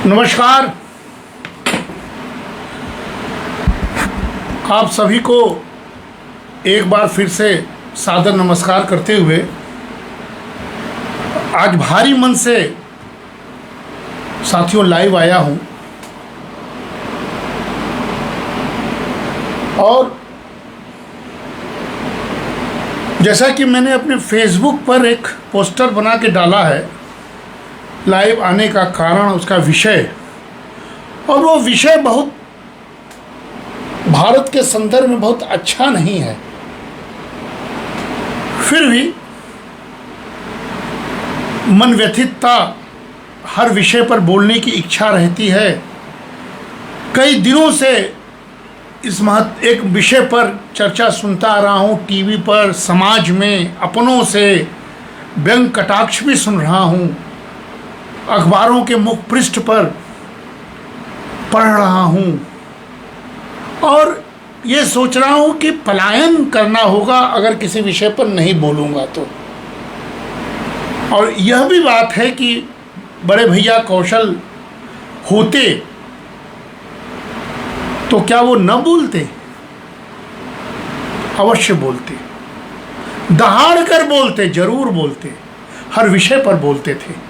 नमस्कार। आप सभी को एक बार फिर से सादर नमस्कार करते हुए आज भारी मन से साथियों लाइव आया हूं और जैसा कि मैंने अपने फेसबुक पर एक पोस्टर बना के डाला है लाइव आने का कारण, उसका विषय, और वो विषय बहुत भारत के संदर्भ में बहुत अच्छा नहीं है, फिर भी मन व्यथितता, हर विषय पर बोलने की इच्छा रहती है। कई दिनों से इस एक विषय पर चर्चा सुनता आ रहा हूँ, टीवी पर, समाज में, अपनों से व्यंग कटाक्ष भी सुन रहा हूँ, अखबारों के मुख पृष्ठ पर पढ़ रहा हूँ और ये सोच रहा हूँ कि पलायन करना होगा अगर किसी विषय पर नहीं बोलूँगा तो। और यह भी बात है कि बड़े भैया कौशल होते तो क्या वो न बोलते? अवश्य बोलते, दहाड़ कर बोलते, जरूर बोलते, हर विषय पर बोलते थे।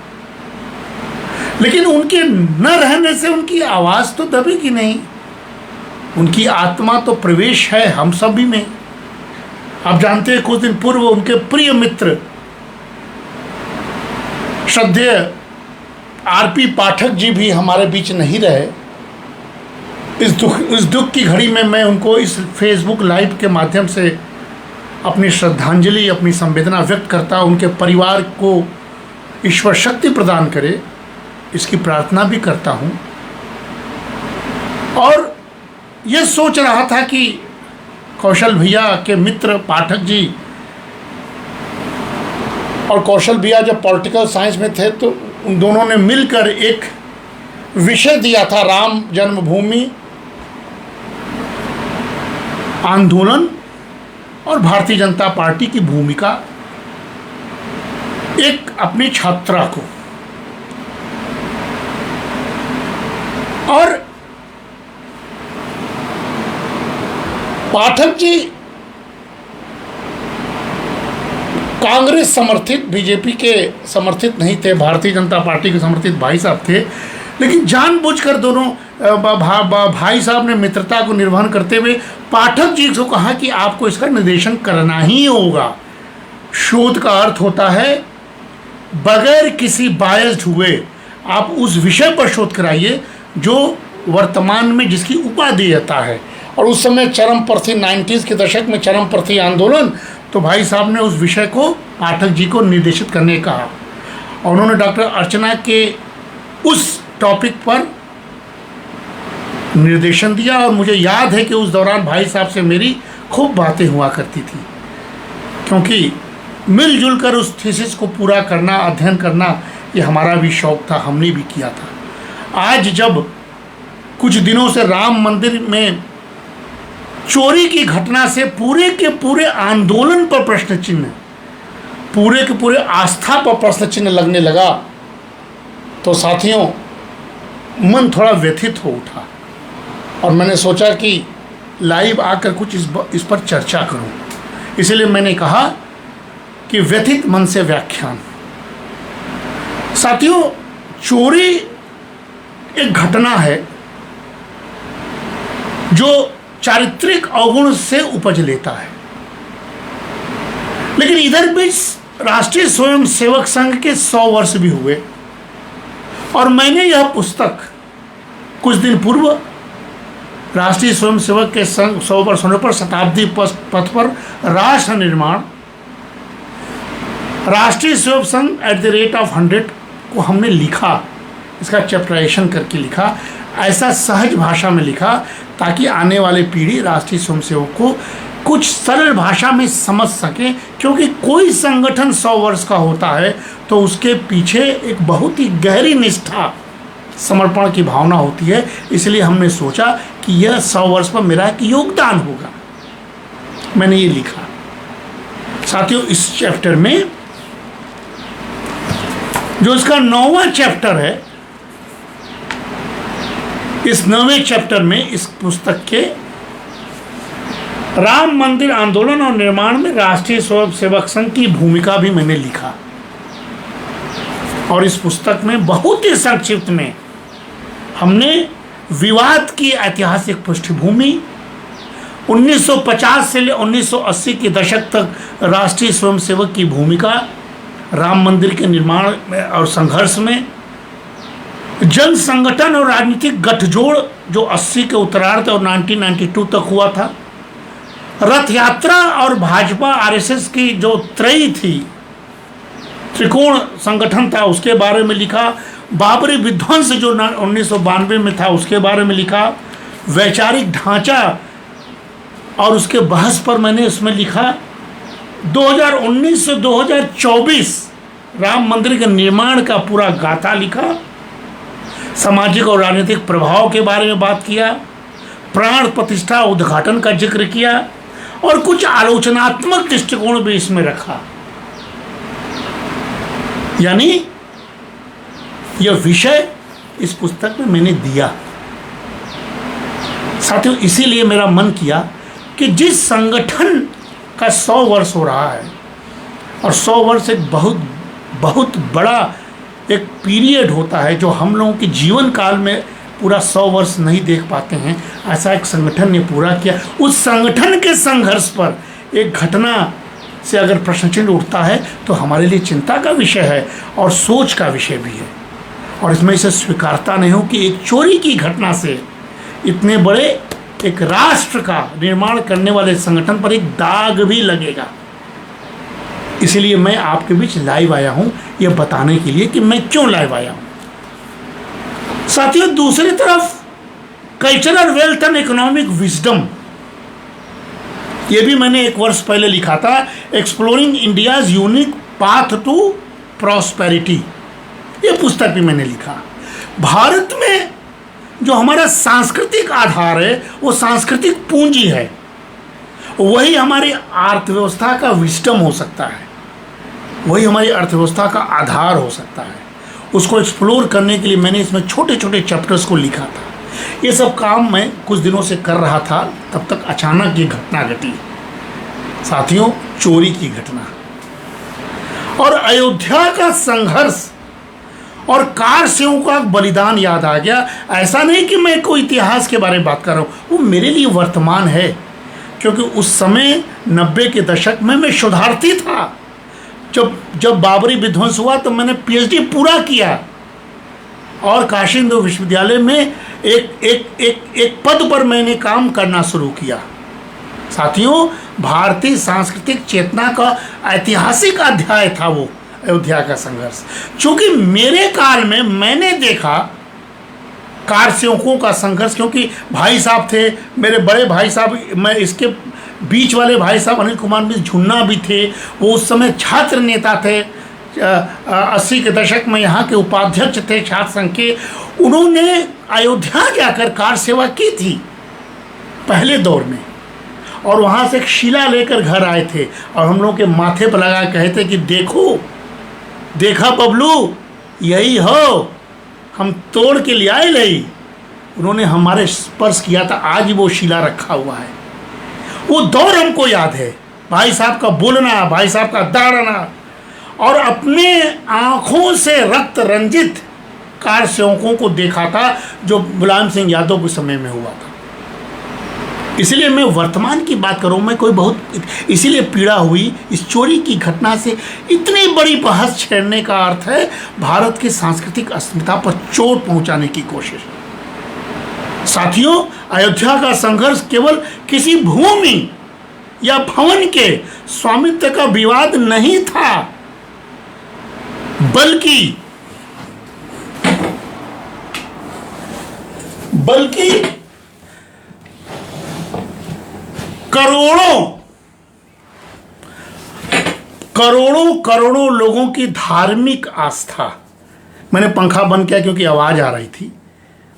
लेकिन उनके न रहने से उनकी आवाज़ तो दबेगी नहीं, उनकी आत्मा तो प्रवेश है हम सभी में। आप जानते हैं कुछ दिन पूर्व उनके प्रिय मित्र श्रद्धेय आरपी पाठक जी भी हमारे बीच नहीं रहे। इस दुख की घड़ी में मैं उनको इस फेसबुक लाइव के माध्यम से अपनी श्रद्धांजलि, अपनी संवेदना व्यक्त करता, उनके परिवार को ईश्वर शक्ति प्रदान करे, इसकी प्रार्थना भी करता हूँ। और ये सोच रहा था कि कौशल भैया के मित्र पाठक जी और कौशल भैया जब पॉलिटिकल साइंस में थे तो उन दोनों ने मिलकर एक विषय दिया था, राम जन्मभूमि आंदोलन और भारतीय जनता पार्टी की भूमिका, एक अपनी छात्रा को। और पाठक जी कांग्रेस समर्थित, बीजेपी के समर्थित नहीं थे, भारतीय जनता पार्टी के समर्थित भाई साहब थे। लेकिन जानबूझकर दोनों भाई साहब ने मित्रता को निर्वहन करते हुए पाठक जी को कहा कि आपको इसका निर्देशन करना ही होगा। शोध का अर्थ होता है बगैर किसी बायस्ड हुए आप उस विषय पर शोध कराइए जो वर्तमान में जिसकी उपादेयता है। और उस समय चरम प्रथी 90s के दशक में चरम प्रथी आंदोलन, तो भाई साहब ने उस विषय को पाठक जी को निर्देशित करने का कहा और उन्होंने डॉक्टर अर्चना के उस टॉपिक पर निर्देशन दिया। और मुझे याद है कि उस दौरान भाई साहब से मेरी खूब बातें हुआ करती थी, क्योंकि मिलजुल कर उस थीसिस को पूरा करना, अध्ययन करना, ये हमारा भी शौक था, हमने भी किया था। आज जब कुछ दिनों से राम मंदिर में चोरी की घटना से पूरे के पूरे आंदोलन पर प्रश्न चिन्ह, पूरे के पूरे आस्था पर प्रश्न चिन्ह लगने लगा, तो साथियों मन थोड़ा व्यथित हो उठा और मैंने सोचा कि लाइव आकर कुछ इस पर चर्चा करूं। इसलिए मैंने कहा कि व्यथित मन से व्याख्यान। साथियों, चोरी एक घटना है जो चारित्रिक अवगुण से उपज लेता है। लेकिन इधर भी राष्ट्रीय स्वयंसेवक संघ के 100 वर्ष भी हुए और मैंने यह पुस्तक कुछ दिन पूर्व राष्ट्रीय स्वयंसेवक के संघ 100 वर्ष होने पर शताब्दी पथ पर राष्ट्र निर्माण, राष्ट्रीय स्वयं संघ @100 को हमने लिखा, इसका चैप्टराइजेशन करके लिखा, ऐसा सहज भाषा में लिखा ताकि आने वाली पीढ़ी राष्ट्रीय स्वयंसेवक को कुछ सरल भाषा में समझ सके। क्योंकि कोई संगठन 100 वर्ष का होता है तो उसके पीछे एक बहुत ही गहरी निष्ठा, समर्पण की भावना होती है। इसलिए हमने सोचा कि यह 100 वर्ष पर मेरा एक योगदान होगा, मैंने ये लिखा। साथियों, इस चैप्टर में जो इसका 9वां चैप्टर है इस 9वें चैप्टर में इस पुस्तक के राम मंदिर आंदोलन और निर्माण में राष्ट्रीय स्वयंसेवक संघ की भूमिका भी मैंने लिखा। और इस पुस्तक में बहुत ही संक्षिप्त में हमने विवाद की ऐतिहासिक पृष्ठभूमि, 1950 से 1980 के दशक तक राष्ट्रीय स्वयंसेवक की भूमिका राम मंदिर के निर्माण और संघर्ष में, जन संगठन और राजनीतिक गठजोड़ जो 80 के उत्तरार्ध और 1992 तक हुआ था, रथ यात्रा और भाजपा आरएसएस की जो त्रयी थी, त्रिकोण संगठन था, उसके बारे में लिखा। बाबरी विध्वंस जो 1992 में था उसके बारे में लिखा। वैचारिक ढांचा और उसके बहस पर मैंने इसमें लिखा। 2019 से 2024 राम मंदिर के निर्माण का पूरा गाथा लिखा। सामाजिक और राजनीतिक प्रभाव के बारे में बात किया। प्राण प्रतिष्ठा उद्घाटन का जिक्र किया और कुछ आलोचनात्मक दृष्टिकोण भी इसमें रखा। यानी यह विषय इस पुस्तक में मैंने दिया। साथियों, इसीलिए मेरा मन किया कि जिस संगठन का 100 वर्ष हो रहा है, और 100 वर्ष एक बहुत बड़ा एक पीरियड होता है जो हम लोगों के जीवन काल में पूरा 100 वर्ष नहीं देख पाते हैं, ऐसा एक संगठन ने पूरा किया। उस संगठन के संघर्ष पर एक घटना से अगर प्रश्न चिन्ह उठता है तो हमारे लिए चिंता का विषय है और सोच का विषय भी है। और इसमें इसे स्वीकारता नहीं हूँ कि एक चोरी की घटना से इतने बड़े एक राष्ट्र का निर्माण करने वाले संगठन पर एक दाग भी लगेगा। इसलिए मैं आपके बीच लाइव आया हूँ यह बताने के लिए कि मैं क्यों लाइव आया हूँ। साथियों, दूसरी तरफ cultural wealth and economic wisdom, ये भी मैंने 1 वर्ष पहले लिखा था। Exploring India's unique path to prosperity, ये पुस्तक भी मैंने लिखा। भारत में जो हमारा सांस्कृतिक आधार है वो सांस्कृतिक पूंजी है, वही हमारी अर्थव्यवस्था का विजडम हो सकता है, वही हमारी अर्थव्यवस्था का आधार हो सकता है। उसको एक्सप्लोर करने के लिए मैंने इसमें छोटे छोटे चैप्टर्स को लिखा था। ये सब काम मैं कुछ दिनों से कर रहा था, तब तक अचानक ये घटना घटी। साथियों, चोरी की घटना और अयोध्या का संघर्ष और कार सेवकों का बलिदान याद आ गया। ऐसा नहीं कि मैं कोई इतिहास के बारे में बात कर रहा हूँ, वो मेरे लिए वर्तमान है, क्योंकि उस समय 90 के दशक में मैं शोधार्थी था। जब बाबरी विध्वंस हुआ तो मैंने पीएचडी पूरा किया और काशी हिंदू विश्वविद्यालय में एक पद पर मैंने काम करना शुरू किया। साथियों, भारतीय सांस्कृतिक चेतना का ऐतिहासिक अध्याय था वो अयोध्या का संघर्ष। क्योंकि मेरे काल में मैंने देखा कार सेवकों का संघर्ष, क्योंकि भाई साहब थे मेरे बड़े भाई साहब, मैं इसके बीच वाले भाई साहब अनिल कुमार मिश्र झुन्ना भी थे, वो उस समय छात्र नेता थे। 80 के दशक में यहाँ के उपाध्यक्ष थे छात्र संघ के। उन्होंने अयोध्या जाकर कार सेवा की थी पहले दौर में, और वहाँ से एक शिला लेकर घर आए थे और हम लोगों के माथे पर लगा कहे थे कि देखो, देखा बबलू, यही हो, हम तोड़ के ले आए नहीं। उन्होंने हमारे स्पर्श किया था, आज वो शिला रखा हुआ है। वो दौर हमको याद है, भाई साहब का बोलना, भाई साहब का दौड़ना, और अपने आँखों से रक्त रंजित कार सेवकों को देखा था जो मुलायम सिंह यादव के समय में हुआ था। इसलिए मैं वर्तमान की बात करूँ, मैं कोई बहुत इसीलिए पीड़ा हुई इस चोरी की घटना से। इतनी बड़ी बहस छेड़ने का अर्थ है भारत की सांस्कृतिक अस्मिता पर चोट पहुंचाने की कोशिश। साथियों, अयोध्या का संघर्ष केवल किसी भूमि या भवन के स्वामित्व का विवाद नहीं था, बल्कि करोड़ों लोगों की धार्मिक आस्था। मैंने पंखा बंद किया क्योंकि आवाज आ रही थी,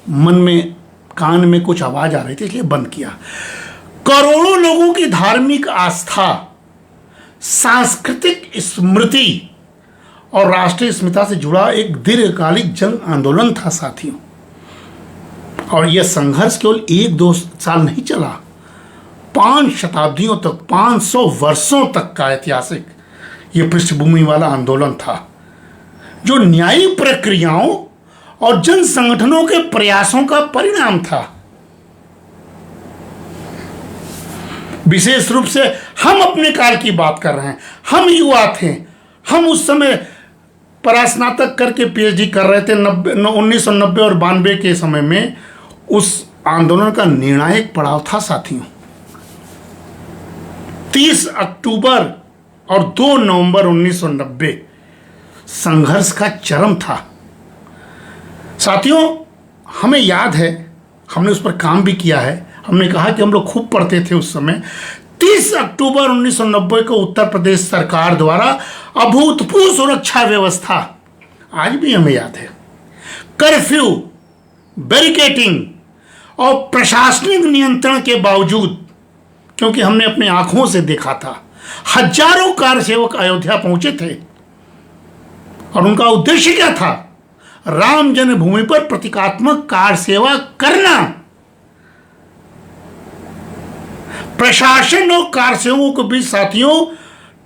मन में कान में कुछ आवाज आ रही थी, इसलिए बंद किया। करोड़ों लोगों की धार्मिक आस्था, सांस्कृतिक स्मृति और राष्ट्रीय अस्मिता से जुड़ा एक दीर्घकालिक जन आंदोलन था साथियों। और यह संघर्ष केवल 1-2 साल नहीं चला, 5 शताब्दियों तक, 500 वर्षों तक का ऐतिहासिक ये पृष्ठभूमि वाला आंदोलन था, जो न्यायिक प्रक्रियाओं और जन संगठनों के प्रयासों का परिणाम था। विशेष रूप से हम अपने काल की बात कर रहे हैं, हम युवा थे, हम उस समय परास्नातक करके पीएचडी कर रहे थे 1990 और 92 के समय में। उस आंदोलन का निर्णायक पड़ाव था साथियों। 30 अक्टूबर और 2 नवंबर 1990 संघर्ष का चरम था साथियों। हमें याद है, हमने उस पर काम भी किया है। हमने कहा कि हम लोग खूब पढ़ते थे उस समय। 30 अक्टूबर 1990 को उत्तर प्रदेश सरकार द्वारा अभूतपूर्व सुरक्षा व्यवस्था आज भी हमें याद है, कर्फ्यू, बैरिकेटिंग और प्रशासनिक नियंत्रण के बावजूद, क्योंकि हमने अपने आंखों से देखा था, हजारों कार सेवक अयोध्या पहुंचे थे और उनका उद्देश्य क्या था? राम जन्मभूमि पर प्रतीकात्मक कार सेवा करना। प्रशासन और कार सेवकों के बीच साथियों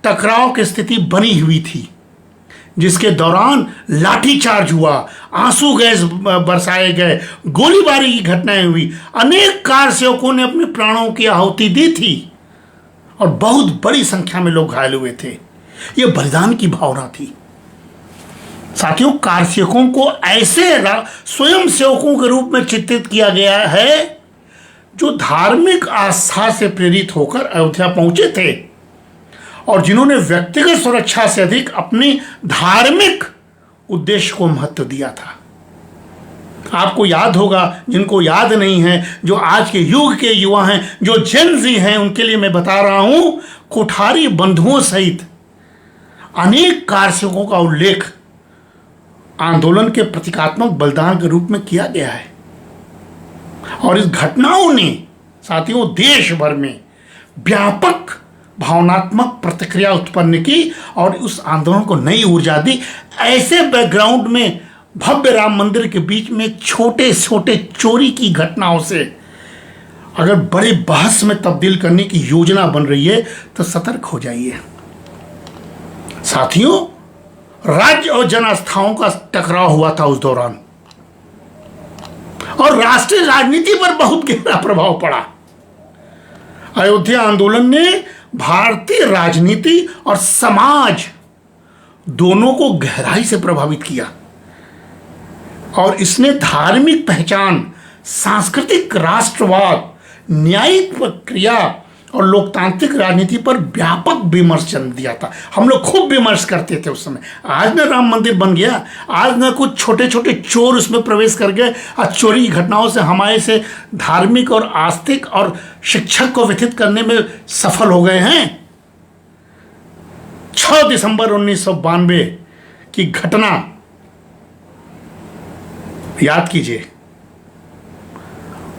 टकराव की स्थिति बनी हुई थी, जिसके दौरान लाठीचार्ज हुआ, आंसू गैस बरसाए गए, गोलीबारी की घटनाएं हुई। अनेक कार सेवकों ने अपने प्राणों की आहुति दी थी और बहुत बड़ी संख्या में लोग घायल हुए थे। यह बलिदान की भावना थी साथियों। कार सेवकों को ऐसे स्वयं सेवकों के रूप में चित्रित किया गया है जो धार्मिक आस्था से प्रेरित होकर अयोध्या पहुंचे थे और जिन्होंने व्यक्तिगत सुरक्षा से अधिक अपने धार्मिक उद्देश्य को महत्व दिया था। आपको याद होगा, जिनको याद नहीं है, जो आज के युग के युवा हैं, जो जेन ज़ी हैं, उनके लिए मैं बता रहा हूं, कोठारी बंधुओं सहित अनेक कारसेवकों का उल्लेख आंदोलन के प्रतीकात्मक बलिदान के रूप में किया गया है। और इस घटनाओं ने साथियों देश भर में व्यापक भावनात्मक प्रतिक्रिया उत्पन्न की और उस आंदोलन को नई ऊर्जा दी। ऐसे बैकग्राउंड में भव्य राम मंदिर के बीच में छोटे छोटे चोरी की घटनाओं से अगर बड़े बहस में तब्दील करने की योजना बन रही है तो सतर्क हो जाइए साथियों। राज्य और जन आस्थाओं का टकराव हुआ था उस दौरान और राष्ट्रीय राजनीति पर बहुत गहरा प्रभाव पड़ा। अयोध्या आंदोलन ने भारतीय राजनीति और समाज दोनों को गहराई से प्रभावित किया और इसने धार्मिक पहचान, सांस्कृतिक राष्ट्रवाद, न्यायिक प्रक्रिया और लोकतांत्रिक राजनीति पर व्यापक विमर्श जन्म दिया था। हम लोग खूब विमर्श करते थे उस समय। आज ना राम मंदिर बन गया, आज ना कुछ छोटे छोटे चोर उसमें प्रवेश कर गए। आज चोरी की घटनाओं से हमारे से धार्मिक और आस्तिक और शिक्षक को व्यथित करने में सफल हो गए हैं। 6 दिसंबर 1992 की घटना याद कीजिए।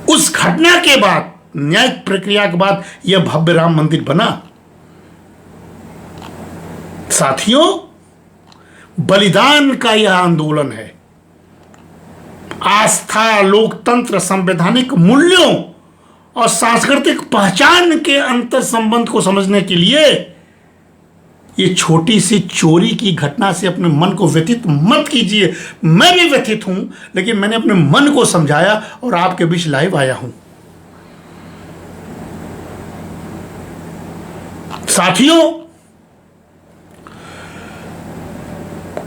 उस घटना के बाद, न्यायिक प्रक्रिया के बाद यह भव्य राम मंदिर बना। साथियों, बलिदान का यह आंदोलन है। आस्था, लोकतंत्र, संवैधानिक मूल्यों और सांस्कृतिक पहचान के अंतर संबंध को समझने के लिए ये छोटी सी चोरी की घटना से अपने मन को व्यथित मत कीजिए। मैं भी व्यथित हूं, लेकिन मैंने अपने मन को समझाया और आपके बीच लाइव आया हूं। साथियों,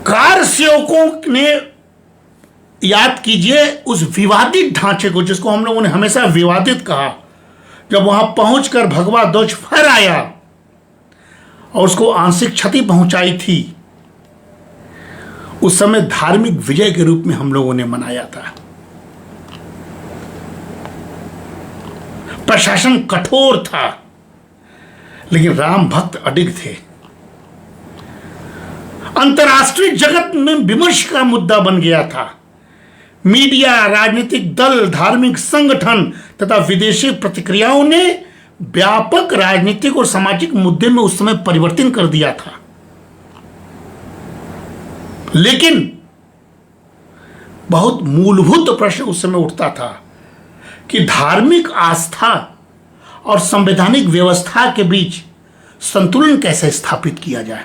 कार सेवकों ने, याद कीजिए उस विवादित ढांचे को, जिसको हम लोगों ने हमेशा विवादित कहा, जब वहां पहुंचकर भगवा ध्वज फहराया और उसको आंशिक क्षति पहुंचाई थी, उस समय धार्मिक विजय के रूप में हम लोगों ने मनाया था। प्रशासन कठोर था, लेकिन राम भक्त अडिग थे। अंतर्राष्ट्रीय जगत में विमर्श का मुद्दा बन गया था। मीडिया, राजनीतिक दल, धार्मिक संगठन तथा विदेशी प्रतिक्रियाओं ने व्यापक राजनीतिक और सामाजिक मुद्दे में उस समय परिवर्तन कर दिया था। लेकिन बहुत मूलभूत प्रश्न उस समय उठता था, कि धार्मिक आस्था और संवैधानिक व्यवस्था के बीच संतुलन कैसे स्थापित किया जाए,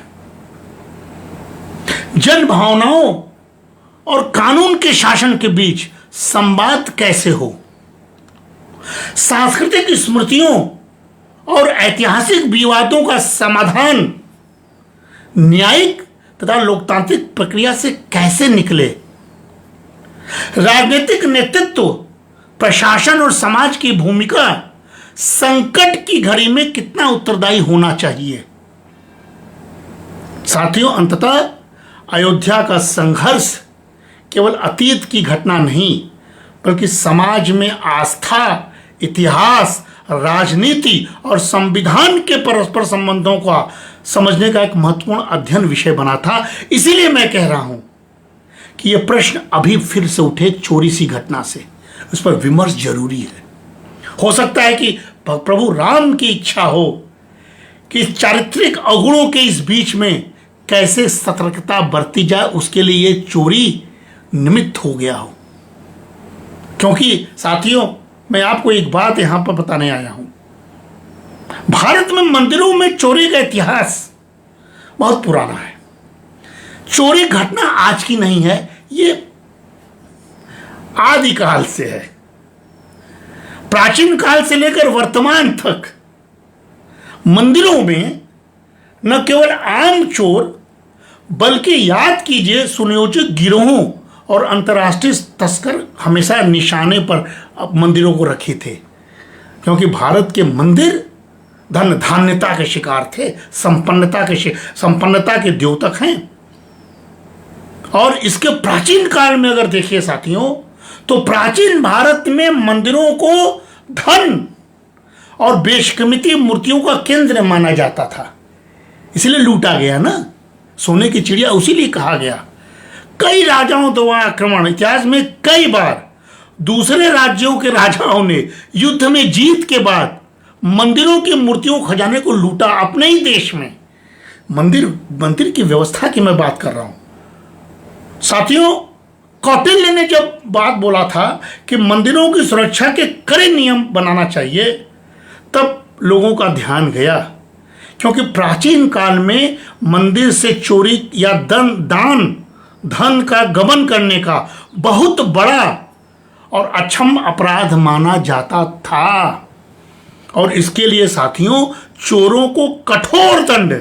जन भावनाओं और कानून के शासन के बीच संवाद कैसे हो, सांस्कृतिक स्मृतियों और ऐतिहासिक विवादों का समाधान न्यायिक तथा लोकतांत्रिक प्रक्रिया से कैसे निकले, राजनीतिक नेतृत्व, प्रशासन और समाज की भूमिका संकट की घड़ी में कितना उत्तरदायी होना चाहिए। साथियों, अंततः अयोध्या का संघर्ष केवल अतीत की घटना नहीं, बल्कि समाज में आस्था, इतिहास, राजनीति और संविधान के परस्पर संबंधों का समझने का एक महत्वपूर्ण अध्ययन विषय बना था। इसीलिए मैं कह रहा हूं कि यह प्रश्न अभी फिर से उठे चोरी सी घटना से, उस पर विमर्श जरूरी है। हो सकता है कि प्रभु राम की इच्छा हो कि चारित्रिक अवगुणों के इस बीच में कैसे सतर्कता बरती जाए, उसके लिए ये चोरी निमित्त हो गया हो। क्योंकि साथियों, मैं आपको एक बात यहां पर बताने आया हूं, भारत में मंदिरों में चोरी का इतिहास बहुत पुराना है। चोरी घटना आज की नहीं है, ये आदिकाल से है। प्राचीन काल से लेकर वर्तमान तक मंदिरों में न केवल आम चोर, बल्कि याद कीजिए सुनियोजित गिरोहों और अंतर्राष्ट्रीय तस्कर हमेशा निशाने पर मंदिरों को रखे थे। क्योंकि भारत के मंदिर धन धान्यता के शिकार थे, संपन्नता के द्योतक हैं। और इसके प्राचीन काल में अगर देखिए साथियों, तो प्राचीन भारत में मंदिरों को धन और बेशकीमती मूर्तियों का केंद्र माना जाता था, इसलिए लूटा गया ना, सोने की चिड़िया उसीलिए कहा गया। कई राजाओं द्वारा आक्रमण, इतिहास में कई बार दूसरे राज्यों के राजाओं ने युद्ध में जीत के बाद मंदिरों की मूर्तियों खजाने को लूटा अपने ही देश में। मंदिर की व्यवस्था की मैं बात कर रहा हूं साथियों। कौटिल्य ने जब बात बोला था कि मंदिरों की सुरक्षा के कड़े नियम बनाना चाहिए, तब लोगों का ध्यान गया, क्योंकि प्राचीन काल में मंदिर से चोरी या धन का गबन करने का बहुत बड़ा और अक्षम अपराध माना जाता था। और इसके लिए साथियों, चोरों को कठोर दंड,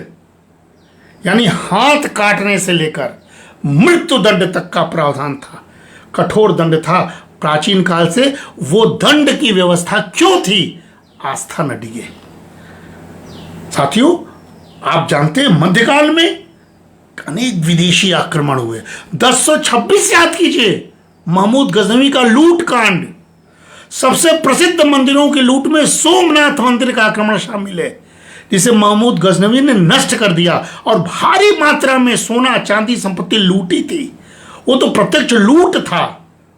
यानी हाथ काटने से लेकर मृत्यु दंड तक का प्रावधान था, कठोर दंड था। प्राचीन काल से वो दंड की व्यवस्था क्यों थी? आस्था न डिगे। साथियों, आप जानते हैं मध्यकाल में अनेक विदेशी आक्रमण हुए। 1026 याद कीजिए, महमूद गजनवी का लूट कांड। सबसे प्रसिद्ध मंदिरों की लूट में सोमनाथ मंदिर का आक्रमण शामिल है, जिसे महमूद गजनवी ने नष्ट कर दिया और भारी मात्रा में सोना चांदी संपत्ति लूटी थी। वो तो प्रत्यक्ष लूट था।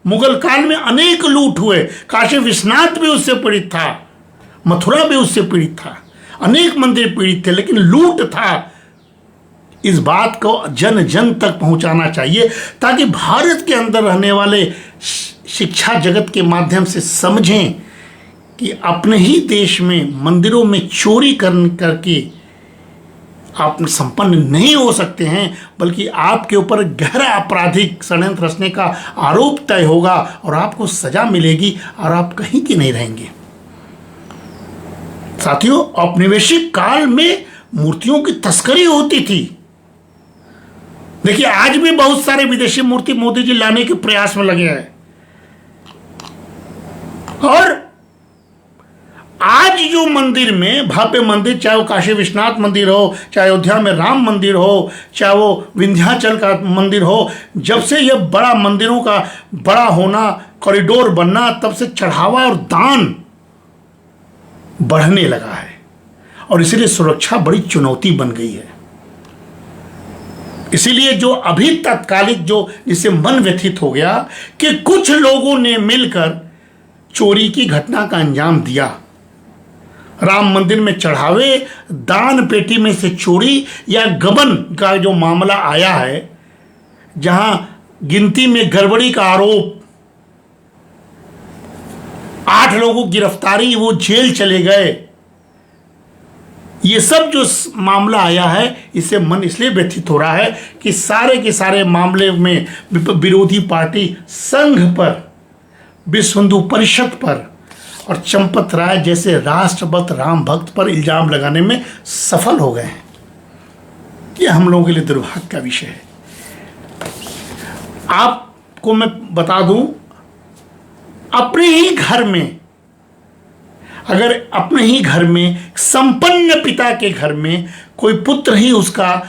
मुगल काल में अनेक लूट हुए, काशी विश्वनाथ भी उससे पीड़ित था, मथुरा भी उससे पीड़ित था, अनेक मंदिर पीड़ित थे, लेकिन लूट था। इस बात को जन जन तक पहुंचाना चाहिए, ताकि भारत के अंदर रहने वाले शिक्षा जगत के माध्यम से समझें कि अपने ही देश में मंदिरों में चोरी करके आप संपन्न नहीं हो सकते हैं, बल्कि आपके ऊपर गहरा आपराधिक षड्यंत्र रचने का आरोप तय होगा और आपको सजा मिलेगी और आप कहीं के नहीं रहेंगे। साथियों, औपनिवेशिक काल में मूर्तियों की तस्करी होती थी। देखिए, आज भी बहुत सारे विदेशी मूर्ति मोदी जी लाने के प्रयास में लगे हैं। और आज जो मंदिर में भव्य मंदिर, चाहे वो काशी विश्वनाथ मंदिर हो, चाहे अयोध्या में राम मंदिर हो, चाहे वो विंध्याचल का मंदिर हो, जब से ये बड़ा मंदिरों का बड़ा होना, कॉरिडोर बनना, तब से चढ़ावा और दान बढ़ने लगा है और इसलिए सुरक्षा बड़ी चुनौती बन गई है। इसीलिए जो अभी तत्कालिक जो जिससे मन व्यथित हो गया कि कुछ लोगों ने मिलकर चोरी की घटना का अंजाम दिया। राम मंदिर में चढ़ावे, दान पेटी में से चोरी या गबन का जो मामला आया है, जहां गिनती में गड़बड़ी का आरोप 8 लोगों की गिरफ्तारी, वो जेल चले गए। ये सब जो मामला आया है, इससे मन इसलिए व्यथित हो रहा है कि सारे के सारे मामले में विरोधी पार्टी संघ पर, विश्व हिंदू परिषद पर और चंपत राय जैसे राष्ट्रभक्त राम भक्त पर इल्जाम लगाने में सफल हो गए हैं। यह हम लोगों के लिए दुर्भाग्य का विषय है। आपको मैं बता दूं, अपने ही घर में, अगर अपने ही घर में संपन्न पिता के घर में कोई पुत्र ही उसका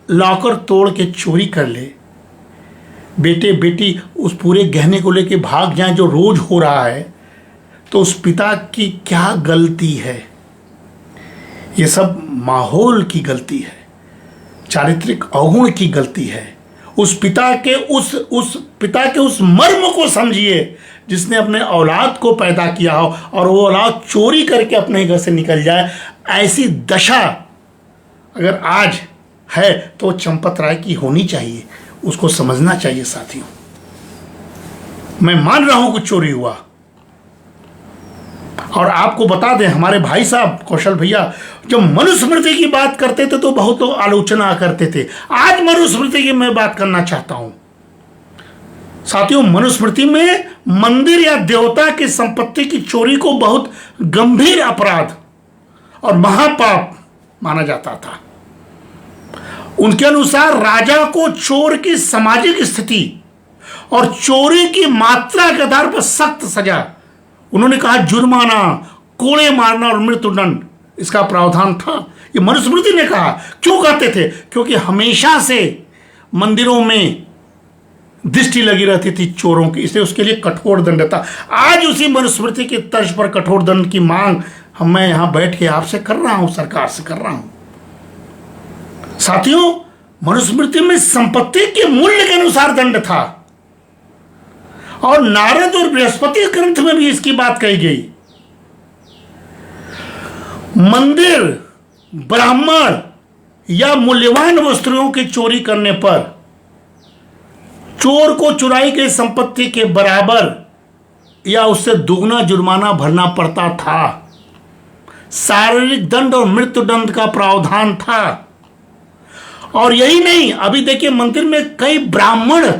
लॉकर तोड़ के चोरी कर ले, बेटे बेटी उस पूरे गहने को लेके भाग जाए जो रोज हो रहा है, तो उस पिता की क्या गलती है? ये सब माहौल की गलती है, चारित्रिक अवगुण की गलती है। उस पिता के उस मर्म को समझिए जिसने अपने औलाद को पैदा किया हो और वो औलाद चोरी करके अपने घर से निकल जाए। ऐसी दशा अगर आज है तो चंपत राय की होनी चाहिए, उसको समझना चाहिए। साथियों, मैं मान रहा हूं कुछ चोरी हुआ, और आपको बता दें, हमारे भाई साहब कौशल भैया जब मनुस्मृति की बात करते थे तो बहुत लोग आलोचना करते थे। आज मनुस्मृति की मैं बात करना चाहता हूं। साथियों, मनुस्मृति में मंदिर या देवता की संपत्ति की चोरी को बहुत गंभीर अपराध और महापाप माना जाता था। उनके अनुसार राजा को चोर की सामाजिक स्थिति और चोरी की मात्रा के आधार पर सख्त सजा, उन्होंने कहा जुर्माना, कोड़े मारना और मृत्युदंड, इसका प्रावधान था। ये मनुस्मृति ने कहा। क्यों कहते थे? क्योंकि हमेशा से मंदिरों में दृष्टि लगी रहती थी चोरों की, इसलिए उसके लिए कठोर दंड था। आज उसी मनुस्मृति की तर्ज पर कठोर दंड की मांग मैं यहां बैठ के आपसे कर रहा हूं, सरकार से कर रहा हूं। साथियों, मनुस्मृति में संपत्ति के मूल्य के अनुसार दंड था, और नारद और बृहस्पति ग्रंथ में भी इसकी बात कही गई। मंदिर, ब्राह्मण या मूल्यवान वस्तुओं की चोरी करने पर चोर को चुराई गई संपत्ति के बराबर या उससे दुगना जुर्माना भरना पड़ता था। शारीरिक दंड और मृत्युदंड का प्रावधान था। और यही नहीं, अभी देखिए मंदिर में कई ब्राह्मण,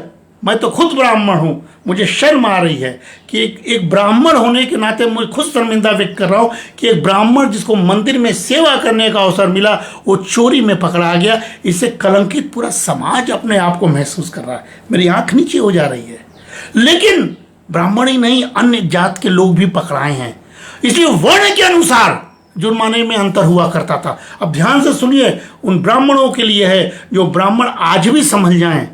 मैं तो खुद ब्राह्मण हूं, मुझे शर्म आ रही है कि एक ब्राह्मण होने के नाते मुझे खुद शर्मिंदा व्यक्त कर रहा हूं कि एक ब्राह्मण जिसको मंदिर में सेवा करने का अवसर मिला, वो चोरी में पकड़ा गया। इससे कलंकित पूरा समाज अपने आप को महसूस कर रहा है। मेरी आंख नीचे हो जा रही है। लेकिन ब्राह्मण ही नहीं, अन्य जात के लोग भी पकड़ाए हैं। इसलिए वर्ण के अनुसार जुर्माने में अंतर हुआ करता था। अब ध्यान से सुनिए, उन ब्राह्मणों के लिए है जो ब्राह्मण आज भी समझ जाएं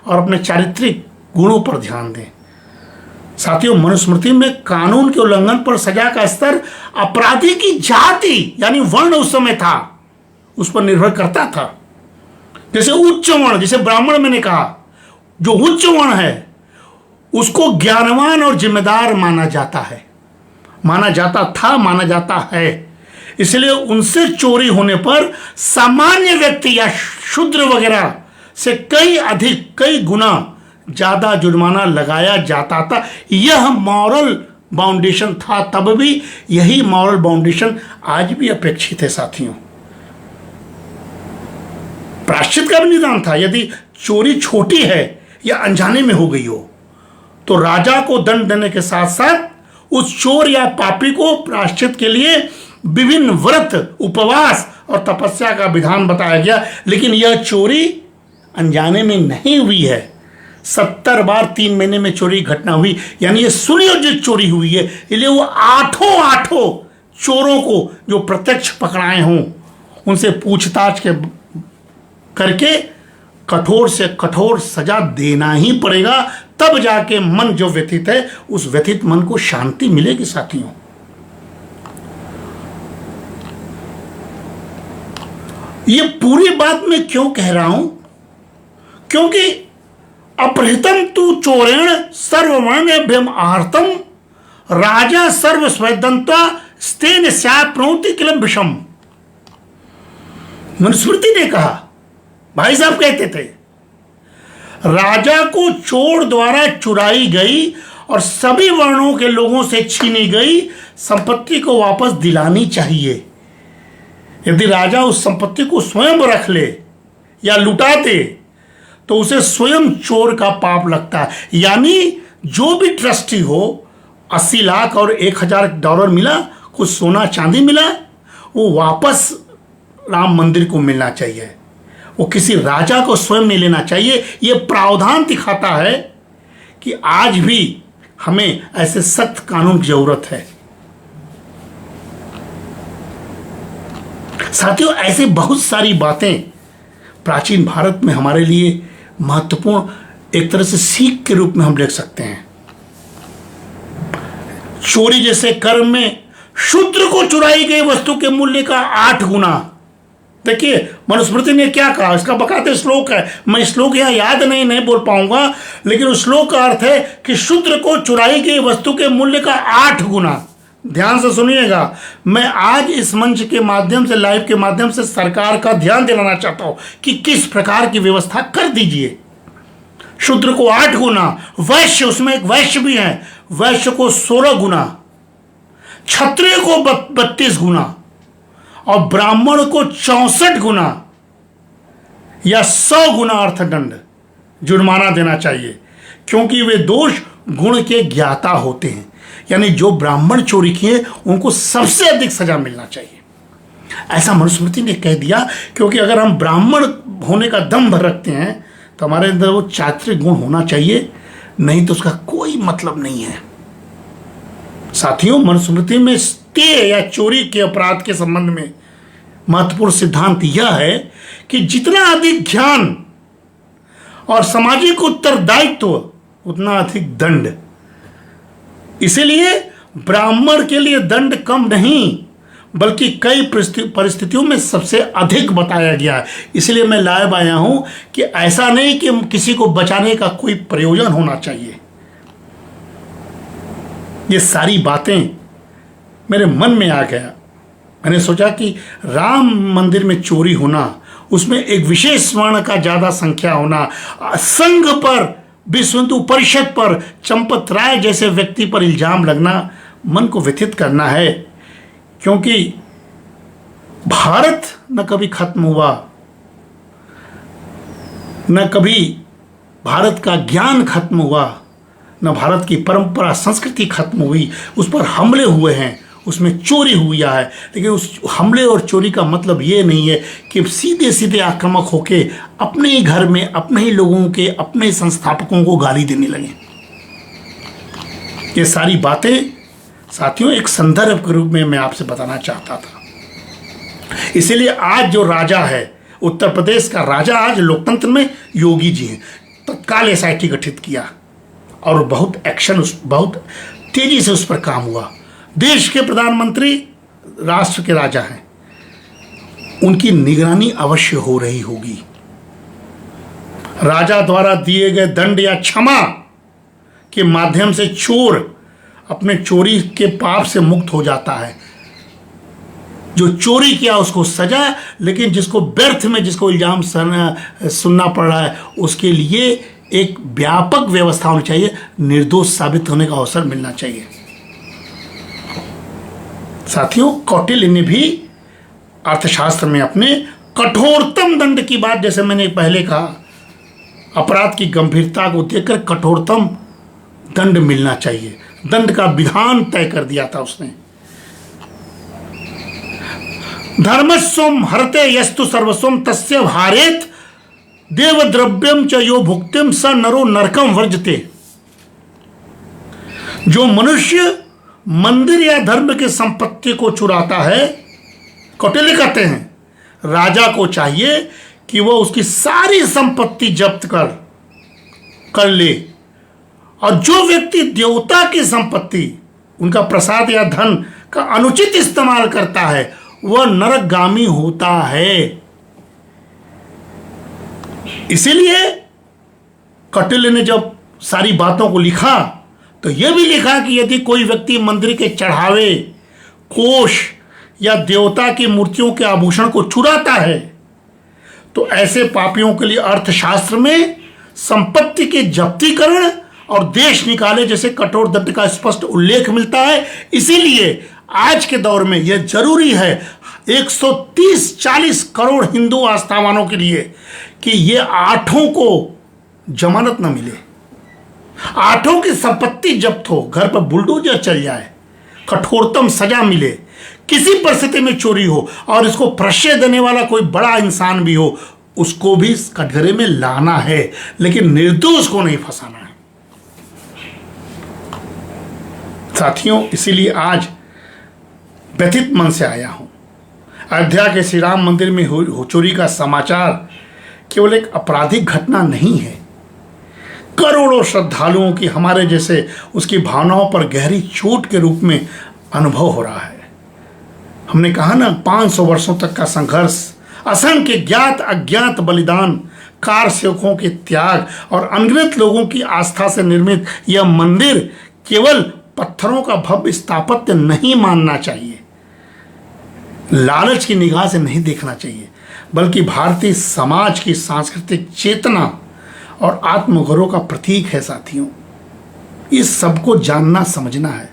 और अपने चारित्रिक गुणों पर ध्यान दें। साथियों, मनुस्मृति में कानून के उल्लंघन पर सजा का स्तर अपराधी की जाति यानी वर्ण उस समय था, उस पर निर्भर करता था। जैसे उच्च वर्ण, जैसे ब्राह्मण मैंने कहा, जो उच्च वर्ण है उसको ज्ञानवान और जिम्मेदार माना जाता है, माना जाता था, माना जाता है। इसलिए उनसे चोरी होने पर सामान्य व्यक्ति या शूद्र वगैरह से कई गुना ज्यादा जुर्माना लगाया जाता था। यह मॉरल बाउंडेशन था तब भी, यही मॉरल बाउंडेशन आज भी अपेक्षित है। साथियों, प्रायश्चित का भी निदान था। यदि चोरी छोटी है या अनजाने में हो गई हो तो राजा को दंड देने के साथ साथ उस चोर या पापी को प्रायश्चित के लिए विभिन्न व्रत, उपवास और तपस्या का विधान बताया गया। लेकिन यह चोरी अनजाने में नहीं हुई है। 70 बार 3 महीने में चोरी घटना हुई, यानी ये सुनियोजित चोरी हुई है। इसलिए वो आठों चोरों को जो प्रत्यक्ष पकड़ाए हों उनसे पूछताछ करके कठोर से कठोर सजा देना ही पड़ेगा। तब जाके मन जो व्यथित है, उस व्यथित मन को शांति मिलेगी। साथियों, ये पूरी बात मैं क्यों कह रहा हूं? क्योंकि अपहृतम तु चोरेण सर्ववर्णेभ्यम आहर्तम राजा सर्व स्वैदंता स्तेन स्यात् प्रणोति किलम विषम। मनुस्मृति ने कहा, भाई साहब कहते थे, राजा को चोर द्वारा चुराई गई और सभी वर्णों के लोगों से छीनी गई संपत्ति को वापस दिलानी चाहिए। यदि राजा उस संपत्ति को स्वयं रख ले या लुटा दे तो उसे स्वयं चोर का पाप लगता है। यानी जो भी ट्रस्टी हो, 80 लाख और $1000 मिला, कुछ सोना चांदी मिला, वो वापस राम मंदिर को मिलना चाहिए, वो किसी राजा को स्वयं नहीं लेना चाहिए। ये प्रावधान दिखाता है कि आज भी हमें ऐसे सख्त कानून की जरूरत है। साथियों, ऐसे बहुत सारी बातें प्राचीन भारत में हमारे लिए महत्वपूर्ण एक तरह से सीख के रूप में हम देख सकते हैं। चोरी जैसे कर्म में शूद्र को चुराई गई वस्तु के मूल्य का 8 गुना। देखिए मनुस्मृति ने क्या कहा, इसका बकायदे श्लोक है। मैं श्लोक यहाँ याद नहीं बोल पाऊंगा, लेकिन उस श्लोक का अर्थ है कि शूद्र को चुराई गई वस्तु के मूल्य का 8 गुना। ध्यान से सुनिएगा, मैं आज इस मंच के माध्यम से, लाइव के माध्यम से सरकार का ध्यान दिलाना चाहता हूं कि किस प्रकार की व्यवस्था कर दीजिए। शूद्र को 8 गुना, वैश्य, उसमें एक वैश्य भी है, वैश्य को 16 गुना, क्षत्रिय को 32 गुना और ब्राह्मण को 64 गुना या 100 गुना अर्थदंड जुर्माना देना चाहिए, क्योंकि वे दोष गुण के ज्ञाता होते हैं। यानी जो ब्राह्मण चोरी किए उनको सबसे अधिक सजा मिलना चाहिए, ऐसा मनुस्मृति ने कह दिया। क्योंकि अगर हम ब्राह्मण होने का दम भर रखते हैं तो हमारे अंदर वो चारित्रिक गुण होना चाहिए, नहीं तो उसका कोई मतलब नहीं है। साथियों, मनुस्मृति में स्ते या चोरी के अपराध के संबंध में महत्वपूर्ण सिद्धांत यह है कि जितना अधिक ज्ञान और सामाजिक उत्तरदायित्व उतना अधिक दंड। इसीलिए ब्राह्मण के लिए दंड कम नहीं बल्कि कई परिस्थितियों में सबसे अधिक बताया गया है। इसलिए मैं लाइव आया हूं कि ऐसा नहीं कि किसी को बचाने का कोई प्रयोजन होना चाहिए। ये सारी बातें मेरे मन में आ गया। मैंने सोचा कि राम मंदिर में चोरी होना, उसमें एक विशेष वर्ण का ज्यादा संख्या होना, संघ पर, विश्व हिंदू परिषद पर, चंपत राय जैसे व्यक्ति पर इल्जाम लगना मन को व्यथित करना है। क्योंकि भारत न कभी खत्म हुआ, न कभी भारत का ज्ञान खत्म हुआ, न भारत की परंपरा संस्कृति खत्म हुई। उस पर हमले हुए हैं, उसमें चोरी हुई है, लेकिन उस हमले और चोरी का मतलब ये नहीं है कि सीधे सीधे आक्रामक होके अपने ही घर में अपने ही लोगों के, अपने संस्थापकों को गाली देने लगे। ये सारी बातें साथियों एक संदर्भ के रूप में मैं आपसे बताना चाहता था। इसीलिए आज जो राजा है, उत्तर प्रदेश का राजा आज लोकतंत्र में योगी जी हैं, तत्काल SIT गठित किया और बहुत एक्शन, बहुत तेजी से उस पर काम हुआ। देश के प्रधानमंत्री राष्ट्र के राजा हैं, उनकी निगरानी अवश्य हो रही होगी। राजा द्वारा दिए गए दंड या क्षमा के माध्यम से चोर अपने चोरी के पाप से मुक्त हो जाता है। जो चोरी किया उसको सजा, लेकिन जिसको व्यर्थ में जिसको इल्जाम सुनना पड़ रहा है उसके लिए एक व्यापक व्यवस्था होनी चाहिए, निर्दोष साबित होने का अवसर मिलना चाहिए। साथियों, कौटिल्य ने भी अर्थशास्त्र में अपने कठोरतम दंड की बात, जैसे मैंने पहले कहा, अपराध की गंभीरता को देखकर कठोरतम दंड मिलना चाहिए, दंड का विधान तय कर दिया था उसने। धर्मस्वम हरते यस्तु सर्वस्वम तस्य भारेत देवद्रव्यम च यो भुक्तिम स नरो नरकम वर्जते। जो मनुष्य मंदिर या धर्म के संपत्ति को चुराता है, कौटिल्य कहते हैं राजा को चाहिए कि वह उसकी सारी संपत्ति जब्त कर ले, और जो व्यक्ति देवता की संपत्ति, उनका प्रसाद या धन का अनुचित इस्तेमाल करता है वह नरकगामी होता है। इसीलिए कौटिल्य ने जब सारी बातों को लिखा तो यह भी लिखा कि यदि कोई व्यक्ति मंदिर के चढ़ावे, कोष या देवता की मूर्तियों के आभूषण को चुराता है तो ऐसे पापियों के लिए अर्थशास्त्र में संपत्ति के जब्तीकरण और देश निकाले जैसे कठोर दंड का स्पष्ट उल्लेख मिलता है। इसीलिए आज के दौर में यह जरूरी है 130-40 करोड़ हिंदू आस्थावानों के लिए कि ये आठों को जमानत न मिले, आठों की संपत्ति जब्त हो, घर पर बुलडोजर चल जाए, कठोरतम सजा मिले, किसी परिस्थिति में चोरी हो और इसको प्रश्रय देने वाला कोई बड़ा इंसान भी हो उसको भी कटघरे में लाना है, लेकिन निर्दोष को नहीं फंसाना है। साथियों, इसीलिए आज व्यथित मन से आया हूं। अयोध्या के श्री राम मंदिर में चोरी का समाचार केवल एक आपराधिक घटना नहीं है, करोड़ों श्रद्धालुओं की हमारे जैसे उसकी भावनाओं पर गहरी चोट के रूप में अनुभव हो रहा है। हमने कहा ना, 500 वर्षों तक का संघर्ष, असंख्य ज्ञात अज्ञात बलिदान, कार सेवकों के त्याग और अनगिनत लोगों की आस्था से निर्मित यह मंदिर केवल पत्थरों का भव्य स्थापत्य नहीं मानना चाहिए, लालच की निगाह से नहीं देखना चाहिए, बल्कि भारतीय समाज की सांस्कृतिक चेतना और आत्मगौरव का प्रतीक है। साथियों, इस सबको जानना समझना है।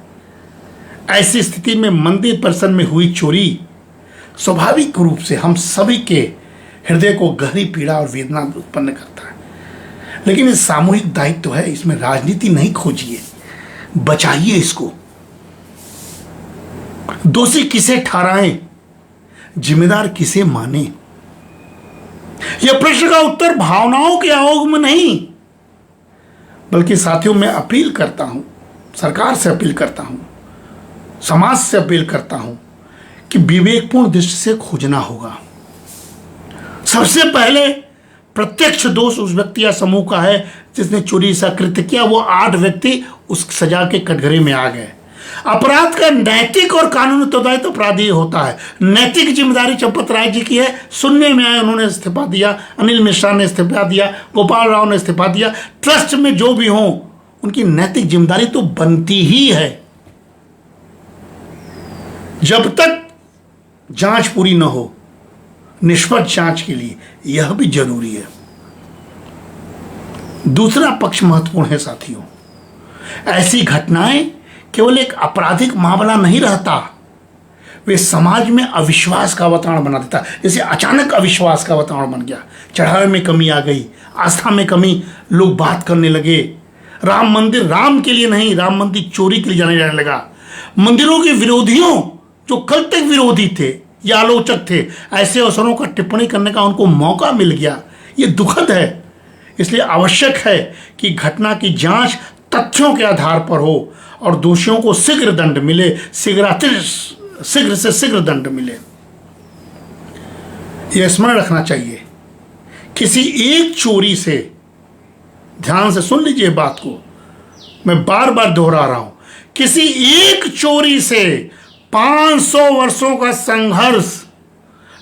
ऐसी स्थिति में मंदिर परिसर में हुई चोरी स्वाभाविक रूप से हम सभी के हृदय को गहरी पीड़ा और वेदना उत्पन्न करता है, लेकिन ये सामूहिक दायित्व है, इसमें राजनीति नहीं खोजिए, बचाइए इसको। दोषी किसे ठहराएं, जिम्मेदार किसे माने, यह प्रश्न का उत्तर भावनाओं के आयोग में नहीं, बल्कि साथियों मैं अपील करता हूं, सरकार से अपील करता हूं, समाज से अपील करता हूं कि विवेकपूर्ण दृष्टि से खोजना होगा। सबसे पहले प्रत्यक्ष दोष उस व्यक्ति या समूह का है जिसने चोरी सा कृत्य किया। वो 8 व्यक्ति उस सजा के कटघरे में आ गए। अपराध का नैतिक और कानूनी उत्तरदायित्व अपराधी होता है। नैतिक जिम्मेदारी चंपत राय जी की है, सुनने में आए उन्होंने इस्तीफा दिया, अनिल मिश्रा ने इस्तीफा दिया, गोपाल राव ने इस्तीफा दिया। ट्रस्ट में जो भी हों उनकी नैतिक जिम्मेदारी तो बनती ही है। जब तक जांच पूरी न हो, निष्पक्ष जांच के लिए यह भी जरूरी है। दूसरा पक्ष महत्वपूर्ण है साथियों, ऐसी घटनाएं केवल एक आपराधिक मामला नहीं रहता, वे समाज में अविश्वास का वातावरण बना देता। जैसे अचानक अविश्वास का वातावरण बन गया, चढ़ावे में कमी आ गई, आस्था में कमी, लोग बात करने लगे, राम मंदिर राम के लिए नहीं, राम मंदिर चोरी के लिए जाने लगा। मंदिरों के विरोधियों जो कल तक विरोधी थे या आलोचक थे, ऐसे अवसरों का टिप्पणी करने का उनको मौका मिल गया। ये दुखद है। इसलिए आवश्यक है कि घटना की जांच तथ्यों के आधार पर हो और दोषियों को शीघ्र दंड मिले, शीघ्र से शीघ्र दंड मिले। यह स्मरण रखना चाहिए, किसी एक चोरी से, ध्यान से सुन लीजिए बात को, मैं बार बार दोहरा रहा हूं, किसी एक चोरी से 500 वर्षों का संघर्ष,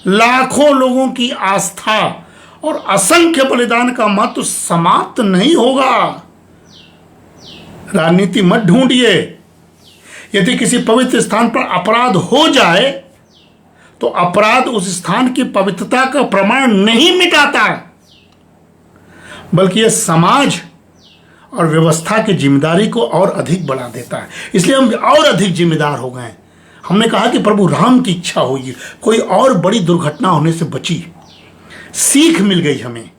लाखों लोगों की आस्था और असंख्य बलिदान का महत्व समाप्त नहीं होगा। राजनीति मत ढूंढिए। यदि किसी पवित्र स्थान पर अपराध हो जाए तो अपराध उस स्थान की पवित्रता का प्रमाण नहीं मिटाता, बल्कि यह समाज और व्यवस्था की जिम्मेदारी को और अधिक बढ़ा देता है। इसलिए हम और अधिक जिम्मेदार हो गए। हमने कहा कि प्रभु राम की इच्छा हुई, कोई और बड़ी दुर्घटना होने से बची, सीख मिल गई हमें।